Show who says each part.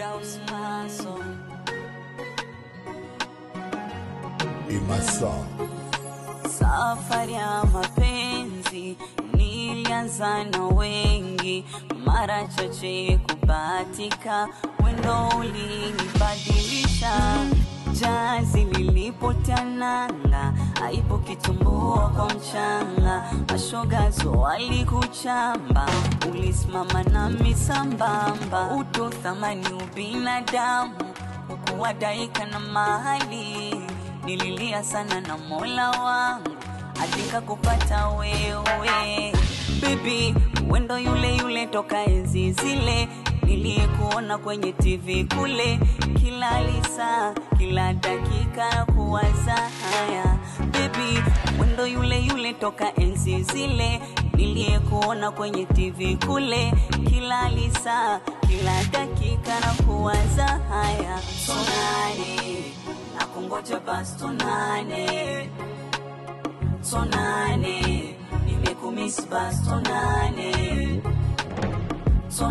Speaker 1: Firdaus Maso
Speaker 2: Imasa.
Speaker 1: Safari ya mapenzi nilianza na wengi, mara chache kubahatika, wendo ulinibadilisha. Jazi lilipotananga, aibu kitumbua kwa mchanga, mashogazo walikuchamba, ulisimama nami sambamba. Utu thamani ubinadamu, ukuwadaika na mahali, nililia sana na Mola wangu adika kupata wewe. Baby, wendo yule toka enzi zile, nilikuona kwenye TV kule, kila lisa, kila dakika kuwaza haya. Baby, wendo yule toka enzi zile, nilikuona kwenye TV kule, kila lisa, kila dakika na kuwaza haya. Sonane, nakungoja basi tonane, tonane, nimekumiss basi tonane.